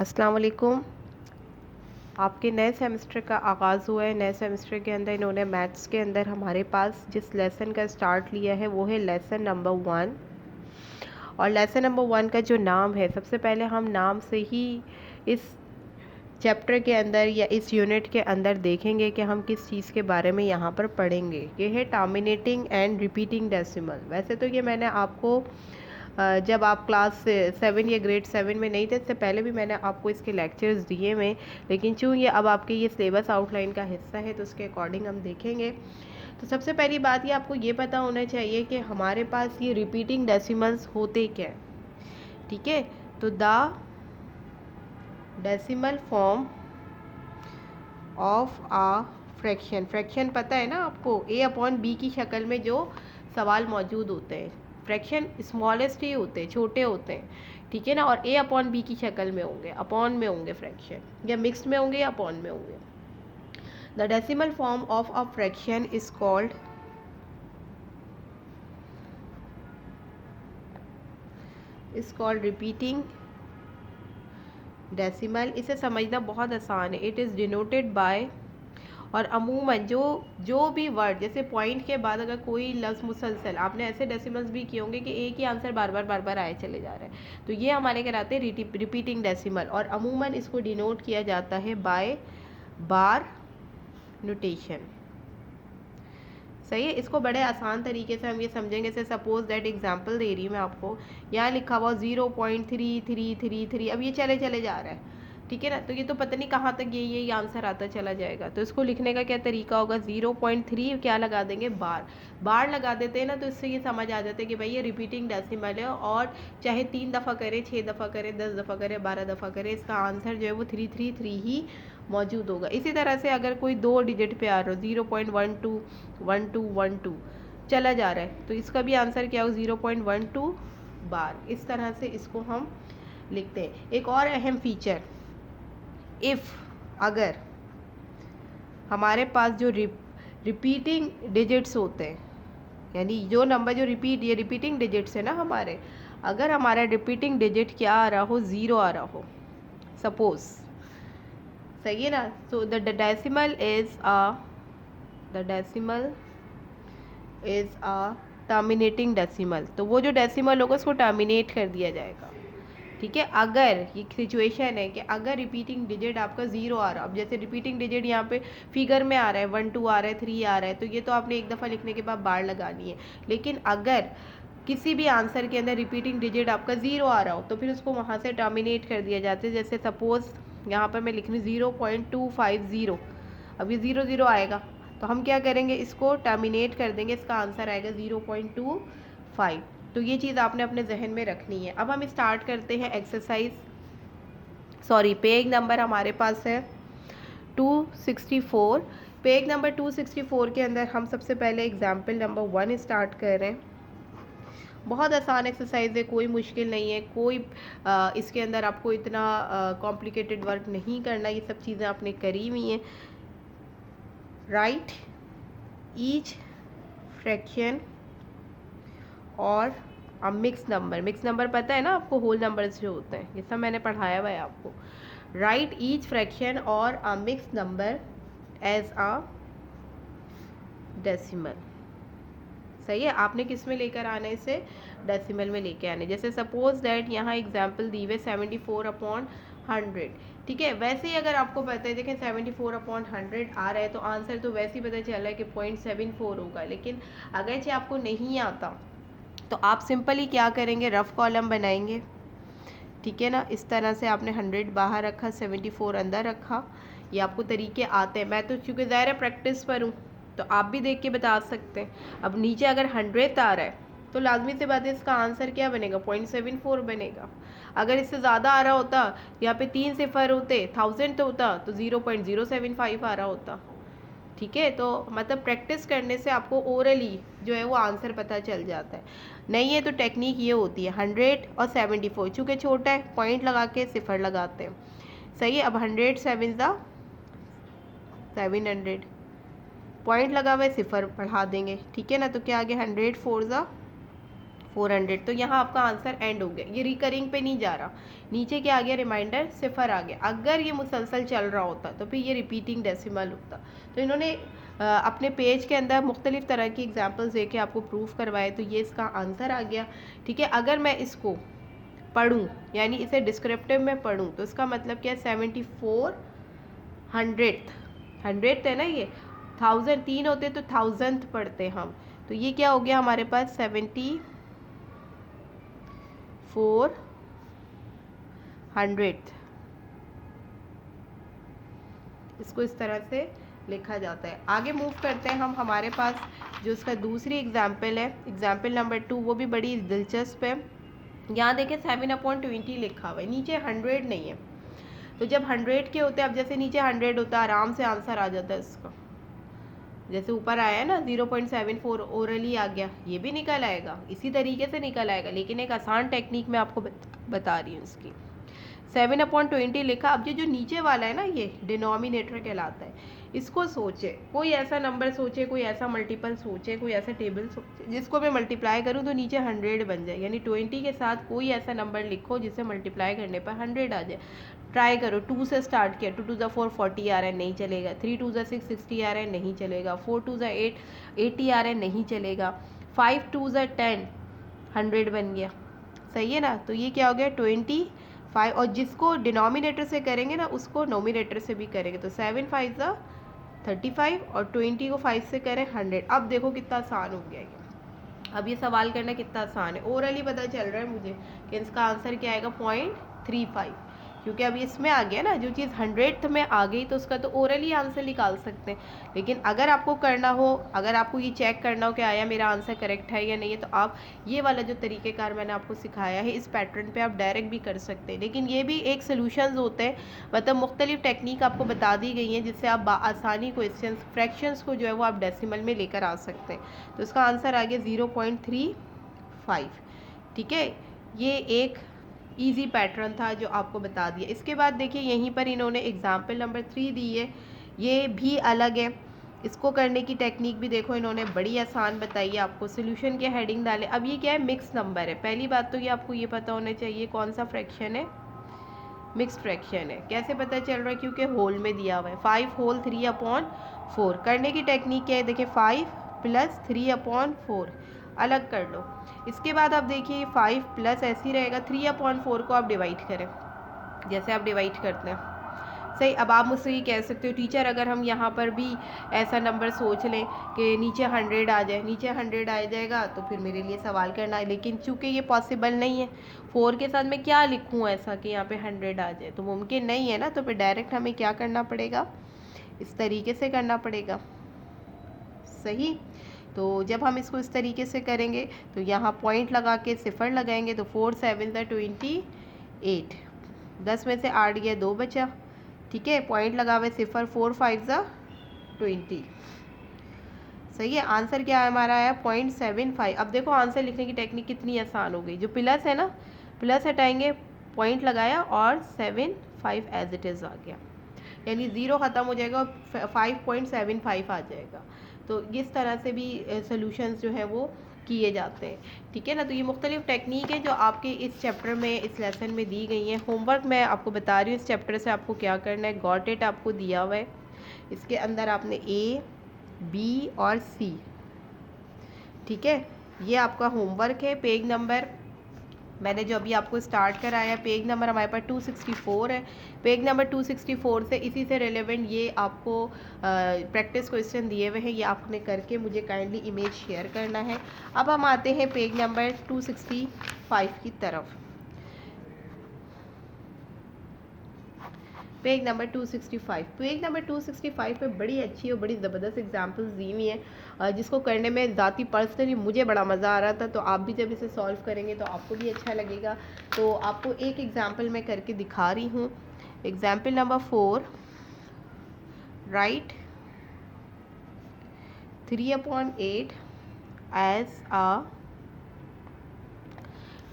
अस्सलाम वालेकुम। आपके नए सेमेस्टर का आगाज़ हुआ है। नए सेमेस्टर के अंदर इन्होंने मैथ्स के अंदर हमारे पास जिस लेसन का स्टार्ट लिया है वो है लेसन नंबर 1। और लेसन नंबर 1 का जो नाम है, सबसे पहले हम नाम से ही इस चैप्टर के अंदर या इस यूनिट के अंदर देखेंगे कि हम किस चीज़ के बारे में यहाँ पर पढ़ेंगे। ये है टर्मिनेटिंग एंड रिपीटिंग डेसिमल। वैसे तो ये मैंने आपको जब आप क्लास 7 या ग्रेड 7 में नहीं थे, इससे पहले भी मैंने आपको इसके लेक्चर्स दिए हुए, लेकिन चूँ ये अब आपके ये सिलेबस आउटलाइन का हिस्सा है तो उसके अकॉर्डिंग हम देखेंगे। तो सबसे पहली बात ये आपको ये पता होना चाहिए कि हमारे पास ये रिपीटिंग डेसिमल्स होते क्या है। ठीक है, तो the decimal form of a fraction, fraction पता है ना आपको, a/b की शक्ल में जो सवाल मौजूद होते हैं, फ्रैक्शन स्मॉलेस्ट ही होते हैं, छोटे होते हैं, ठीक है ना। और a/b की शक्ल में होंगे, अपॉन में होंगे फ्रैक्शन, या मिक्स्ड में होंगे या अपॉन में होंगे। The decimal form of a fraction is called repeating decimal. इसे समझना बहुत आसान है। इट इज़ डिनोटेड बाय, और अमूमन जो भी वर्ड, जैसे पॉइंट के बाद अगर कोई लफ्ज़ मुसलसल, आपने ऐसे डेसिमल्स भी किए होंगे कि एक ही आंसर बार बार आए चले जा रहा है, तो ये हमारे कहलाते हैं रिपीटिंग डेसिमल। और अमूमन इसको डिनोट किया जाता है बाय बार नोटेशन। सही है। इसको बड़े आसान तरीके से हम ये समझेंगे। जैसे सपोज दैट एग्जांपल दे रही हूँ मैं आपको, यहाँ लिखा हुआ 0.3333, अब ये चले चले जा रहा है, ठीक है ना। तो ये तो पता नहीं कहाँ तक ये आंसर आता चला जाएगा। तो इसको लिखने का क्या तरीका होगा, 0.3 क्या लगा देंगे, बार लगा देते हैं ना, तो इससे ये समझ आ जाता है कि भाई ये रिपीटिंग डेसिमल है। और चाहे 3 दफ़ा करे, 6 दफ़ा करे, 10 दफ़ा करे, 12 दफ़ा करे, इसका आंसर जो है वो 333 ही मौजूद होगा। इसी तरह से अगर कोई 2 डिजिट पे आ रहा हो, 0.12 चला जा रहा है, तो इसका भी आंसर क्या हो, 0.12 बार। इस तरह से इसको हम लिखते हैं। एक और अहम फीचर, इफ़, अगर हमारे पास जो रिपीटिंग डिजिट्स होते हैं, यानी जो नंबर जो ये रिपीटिंग डिजिट्स है ना हमारे, अगर हमारा रिपीटिंग डिजिट क्या आ रहा हो, 0 आ रहा हो सपोज, सही है ना। So the decimal is a terminating decimal. तो वो जो डेसिमल होगा उसको टर्मिनेट कर दिया जाएगा, ठीक है। अगर ये सिचुएशन है कि अगर रिपीटिंग डिजिट आपका 0 आ रहा है, अब जैसे रिपीटिंग डिजिट यहाँ पे फिगर में आ रहा है, 1 2 आ रहा है, 3 आ रहा है, तो ये तो आपने एक दफ़ा लिखने के बाद बार लगानी है। लेकिन अगर किसी भी आंसर के अंदर रिपीटिंग डिजिट आपका 0 आ रहा हो, तो फिर उसको वहाँ से टर्मिनेट कर दिया जाता है। जैसे सपोज़ यहाँ पर मैं लिख रही हूँ 0.250, अब ये 0 आएगा, तो हम क्या करेंगे, इसको टर्मिनेट कर देंगे, इसका आंसर आएगा 0.25। तो ये चीज़ आपने अपने जहन में रखनी है। अब हम स्टार्ट करते हैं एक्सरसाइज, पेज नंबर हमारे पास है 264। पेज नंबर 264 के अंदर हम सबसे पहले एग्जाम्पल नंबर 1 स्टार्ट कर रहे हैं। बहुत आसान एक्सरसाइज है, कोई मुश्किल नहीं है, कोई इसके अंदर आपको इतना कॉम्प्लिकेटेड वर्क नहीं करना, ये सब चीज़ें आपने करी हुई हैं। राइट ईच फ्रैक्शन और मिक्स नंबर पता है ना आपको, होल नंबर्स जो होते हैं, ये सब मैंने पढ़ाया हुआ है आपको। Right each fraction or a mix number as a decimal. सही है। आपने किस में लेकर आना है, इसे डेसिमल में लेके आने। जैसे सपोज दैट यहाँ एग्जाम्पल दी हुए 74/100, ठीक है। वैसे ही अगर आपको पता है, देखें 74/100 आ रहा है, तो आंसर तो वैसे ही पता चल रहा है कि 0.74 होगा। लेकिन अगर चाहे आपको नहीं आता, तो आप सिंपली क्या करेंगे, रफ कॉलम बनाएंगे, ठीक है ना। इस तरह से आपने 100 बाहर रखा, 74 अंदर रखा। ये आपको तरीके आते हैं। मैं तो चूँकि ज़ाहिर है प्रैक्टिस पर हूँ, तो आप भी देख के बता सकते हैं। अब नीचे अगर 100 आ रहा है, तो लाजमी से बात है इसका आंसर क्या बनेगा, 0.74 बनेगा। अगर इससे ज़्यादा आ रहा होता, यहाँ पे 3 सिफर होते, 1000 तो होता, तो 0.075 आ रहा होता, ठीक है। तो मतलब प्रैक्टिस करने से आपको ओरली जो है वो आंसर पता चल जाता है। नहीं है तो टेक्निक ये होती है, 100 और 74, चूँकि छोटा है पॉइंट लगा के सिफर लगाते हैं, सही है। अब 100 7 700, पॉइंट लगा हुआ है, सिफर बढ़ा देंगे, ठीक है ना। तो क्या आ गया, 100 4 ज़ा 400। तो यहाँ आपका आंसर एंड हो गया, ये रिकरिंग पे नहीं जा रहा, नीचे क्या आ गया, रिमाइंडर 0 आ गया। अगर ये मुसलसल चल रहा होता तो फिर ये रिपीटिंग डेसिमल होता। तो इन्होंने अपने पेज के अंदर मुख्तलिफ तरह की एग्जाम्पल्स दे के आपको प्रूफ करवाए, तो ये इसका आंसर आ गया। ठीक है, अगर मैं इसको पढ़ूँ यानी इसे डिस्क्रिप्टिव में पढ़ूँ तो इसका मतलब क्या है, 74 100th है ना, ये 1000 3 होते तो 1000th पढ़ते हम। तो ये क्या हो गया हमारे पास 74 100th, इसको इस तरह से लिखा जाता है। आगे मूव करते हैं हम, हमारे पास जो इसका दूसरी एग्जाम्पल है, एग्जाम्पल नंबर 2, वो भी बड़ी दिलचस्प है। यहाँ देखें 7/20 लिखा हुआ है, नीचे 100 नहीं है। तो जब 100 के होते हैं, अब जैसे नीचे 100 होता है आराम से आंसर आ जाता है इसका, जैसे ऊपर आया है ना 0.74 ओरली आ गया, ये भी निकल आएगा, इसी तरीके से निकल आएगा, लेकिन एक आसान टेक्निक मैं आपको बता रही हूँ इसकी। 7/20 लिखा। अब ये जो नीचे वाला है ना, ये डिनोमिनेटर कहलाता है। इसको सोचे, कोई ऐसा नंबर सोचे, कोई ऐसा मल्टीपल सोचे, कोई ऐसा टेबल सोचे जिसको मैं मल्टीप्लाई करूँ तो नीचे 100 बन जाए, यानी 20 के साथ कोई ऐसा नंबर लिखो जिसे मल्टीप्लाई करने पर 100 आ जाए। ट्राई करो, 2 से स्टार्ट किया, 2 2 4 40 आ रहा है, नहीं चलेगा। 3 2 6 60 आ रहा है, नहीं चलेगा। 4 2 8 80 आ रहा है, नहीं चलेगा। 5 2 10 100 बन गया, सही है ना। तो ये क्या हो गया 25, और जिसको डिनोमिनेटर से करेंगे ना उसको नोमिनेटर से भी करेंगे। तो 7 5 35 और 20 को 5 से करें 100। अब देखो कितना आसान हो गया ये, अब ये सवाल करना कितना आसान है। ओरली पता चल रहा है मुझे कि इसका आंसर क्या आएगा 0.35, क्योंकि अब इसमें आ गया ना, जो चीज़ 100th में आ गई तो उसका तो ओरली आंसर निकाल सकते हैं। लेकिन अगर आपको करना हो, अगर आपको ये चेक करना हो कि आया मेरा आंसर करेक्ट है या नहीं है, तो आप ये वाला जो तरीक़ेकार मैंने आपको सिखाया है इस पैटर्न पे आप डायरेक्ट भी कर सकते हैं। लेकिन ये भी एक सोल्यूशंस होते हैं, मतलब मुख्तलिफ टेक्निक आपको बता दी गई हैं जिससे आप आसानी क्वेश्चन फ्रैक्शंस को जो है वो आप डेसिमल में लेकर आ सकते हैं। तो इसका आंसर आ गया 0.35। ठीक है, ये एक इजी पैटर्न था जो आपको बता दिया। इसके बाद देखिए यहीं पर इन्होंने एग्जाम्पल नंबर 3 दी है, ये भी अलग है। इसको करने की टेक्निक भी देखो इन्होंने बड़ी आसान बताई है आपको। सोल्यूशन के हेडिंग डाले। अब ये क्या है, मिक्स नंबर है। पहली बात तो ये आपको ये पता होना चाहिए कौन सा फ्रैक्शन है, मिक्स्ड फ्रैक्शन है। कैसे पता चल रहा है, क्योंकि होल में दिया हुआ है 5 होल 3/4। करने की टेक्निक क्या है, देखिए 5 + 3/4 अलग कर लो। इसके बाद आप देखिए 5 प्लस ऐसे ही रहेगा, 3/4 को आप डिवाइड करें, जैसे आप डिवाइड करते हैं। सही, अब आप मुझसे ये कह सकते हो टीचर अगर हम यहाँ पर भी ऐसा नंबर सोच लें कि नीचे 100 आ जाए, नीचे 100 आ जाएगा तो फिर मेरे लिए सवाल करना है। लेकिन चूंकि ये पॉसिबल नहीं है, 4 के साथ मैं क्या लिखूँ ऐसा कि यहाँ पे 100 आ जाए, तो मुमकिन नहीं है ना। तो फिर डायरेक्ट हमें क्या करना पड़ेगा, इस तरीके से करना पड़ेगा। सही, तो जब हम इसको इस तरीके से करेंगे तो यहाँ पॉइंट लगा के 0 लगाएंगे, तो 4 7 28, 10 में से 8 गया, 2 बचा। ठीक है, पॉइंट लगा हुए 0, 4 5 20। सही है, आंसर क्या है हमारा आया 0.75। अब देखो आंसर लिखने की टेक्निक कितनी आसान हो गई। जो प्लस है ना, प्लस हटाएंगे, पॉइंट लगाया और 7 5 एज इट इज़ आ गया, यानी 0 ख़त्म हो जाएगा और 5.75 आ जाएगा। तो इस तरह से भी सॉल्यूशंस जो है वो किए जाते हैं। ठीक है ना, तो ये मुख्तलिफ टेक्निक है जो आपके इस चैप्टर में, इस लेसन में दी गई हैं। होमवर्क मैं आपको बता रही हूँ इस चैप्टर से आपको क्या करना है। गॉट इट आपको दिया हुआ है, इसके अंदर आपने A, B और C, ठीक है, ये आपका होमवर्क है। पेज नंबर मैंने जो अभी आपको स्टार्ट कराया, पेज नंबर हमारे पास 264 है। पेज नंबर 264 से इसी से रिलेवेंट ये आपको प्रैक्टिस क्वेश्चन दिए हुए हैं, ये आपने करके मुझे काइंडली इमेज शेयर करना है। अब हम आते हैं पेज नंबर 265 की तरफ। पेज नंबर 265, पेज नंबर 265 पे बड़ी अच्छी और बड़ी ज़बरदस्त एग्जांपल्स दी हुई हैं, जिसको करने में ज़ाती पर्सनली मुझे बड़ा मज़ा आ रहा था। तो आप भी जब इसे सॉल्व करेंगे तो आपको भी अच्छा लगेगा। तो आपको एक एग्जांपल मैं करके दिखा रही हूँ। एग्जांपल नंबर 4, राइट 3/8 एज आ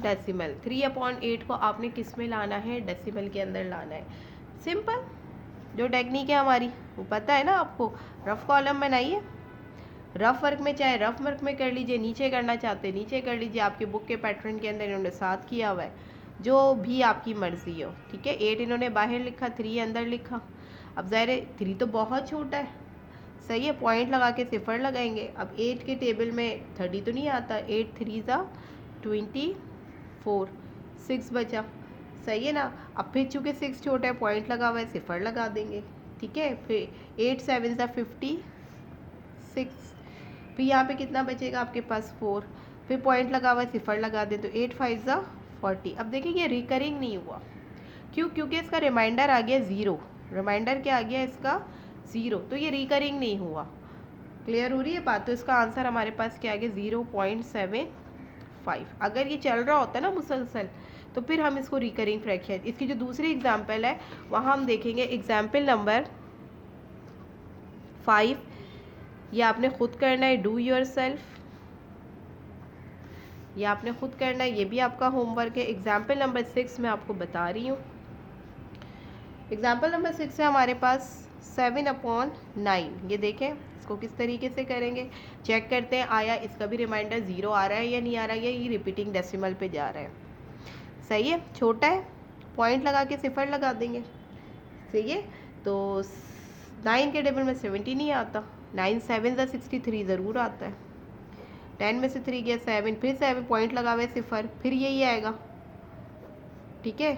डेसिमल। 3/8 को आपने किस में लाना है, डेसिमल के अंदर लाना है। सिंपल जो टेक्निक है हमारी वो पता है ना आपको। रफ कॉलम बनाइए, रफ वर्क में चाहे रफ वर्क में कर लीजिए, नीचे करना चाहते हैं नीचे कर लीजिए, आपके बुक के पैटर्न के अंदर इन्होंने 7 किया हुआ है, जो भी आपकी मर्जी हो। ठीक है, 8 इन्होंने बाहर लिखा, 3 अंदर लिखा। अब ज़ाहिर है 3 तो बहुत छोटा है, सही है, पॉइंट लगा के सिफर लगाएंगे। अब 8 के टेबल में 30 तो नहीं आता, 8 3 ज़ा 24, 6 बचा, सही है ना। अब फिर चूँकि 6 छोटा है, पॉइंट लगा हुआ है, सिफर लगा देंगे। ठीक है, फिर 8 7 ज़ा 56, फिर यहाँ पे कितना बचेगा आपके पास 4, फिर पॉइंट लगा हुआ है, सिफर लगा दें तो 8 5 ज़ा 40। अब देखिए ये रिकरिंग नहीं हुआ, क्यों? क्योंकि इसका रिमाइंडर आ गया 0, रिमाइंडर क्या आ गया इसका 0, तो ये रिकरिंग नहीं हुआ। क्लियर हो रही है बात? तो इसका आंसर हमारे पास क्या आ गया 0.75। अगर ये चल रहा होता है ना मुसलसल, तो फिर हम इसको रिकरिंग फ्रैक्शन, इसकी जो दूसरी एग्जाम्पल है वहाँ हम देखेंगे एग्जाम्पल नंबर 5। ये आपने खुद करना है, डू योर सेल्फ, ये आपने खुद करना है, ये भी आपका होमवर्क है। एग्जाम्पल नंबर 6 मैं आपको बता रही हूँ। एग्जाम्पल नंबर 6 है हमारे पास 7/9। ये देखें इसको किस तरीके से करेंगे, चेक करते हैं आया इसका भी रिमाइंडर 0 आ रहा है या नहीं आ रहा है, या ये रिपीटिंग डेसिमल पे जा रहा है। सही है, छोटा है, पॉइंट लगा के सिफर लगा देंगे। सही है, तो 9 के टेबल में 70 नहीं आता, 9 7 ज़ा 63 ज़रूर आता है। 10 में से 3 गया 7, फिर 7 पॉइंट लगा हुआ है सिफर, फिर यही आएगा। ठीक है,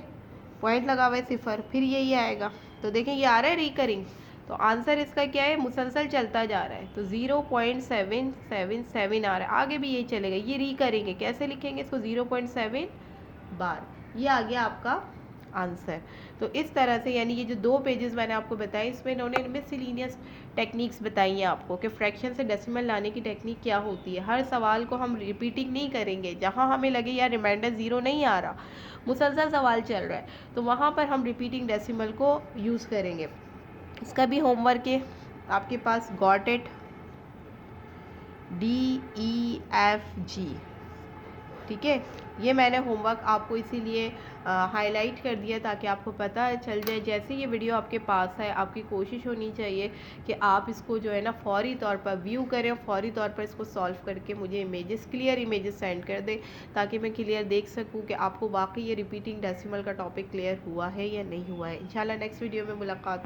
पॉइंट लगा हुआ है सिफर, फिर यही आएगा। तो देखें ये आ रहा है रिकरिंग, तो आंसर इसका क्या है, मुसलसल चलता जा रहा है, तो 0.777 आ रहा है। आगे भी यही चलेगा, ये रिकरिंग है, कैसे लिखेंगे इसको 0.7 बार, ये आ गया आपका आंसर। तो इस तरह से, यानी ये जो 2 पेजेस मैंने आपको बताए, इसमें इन्होंने मिसलिनियस टेक्निक्स बताई हैं आपको कि फ्रैक्शन से डेसिमल लाने की टेक्निक क्या होती है। हर सवाल को हम रिपीटिंग नहीं करेंगे, जहां हमें लगे यार रिमाइंडर 0 नहीं आ रहा, मुसलसल सवाल चल रहा है, तो वहाँ पर हम रिपीटिंग डेसिमल को यूज़ करेंगे। इसका भी होमवर्क है आपके पास, गॉट इट, DEFG। ठीक है, ये मैंने होमवर्क आपको इसीलिए हाईलाइट कर दिया ताकि आपको पता चल जाए। जैसे ये वीडियो आपके पास है, आपकी कोशिश होनी चाहिए कि आप इसको जो है ना फौरी तौर पर व्यू करें, फौरी तौर पर इसको सॉल्व करके मुझे इमेजेस, क्लियर इमेजेस सेंड कर दें, ताकि मैं क्लियर देख सकूं कि आपको वाकई ये रिपीटिंग डेसिमल का टॉपिक क्लियर हुआ है या नहीं हुआ है। इंशाल्लाह नेक्स्ट वीडियो में मुलाकात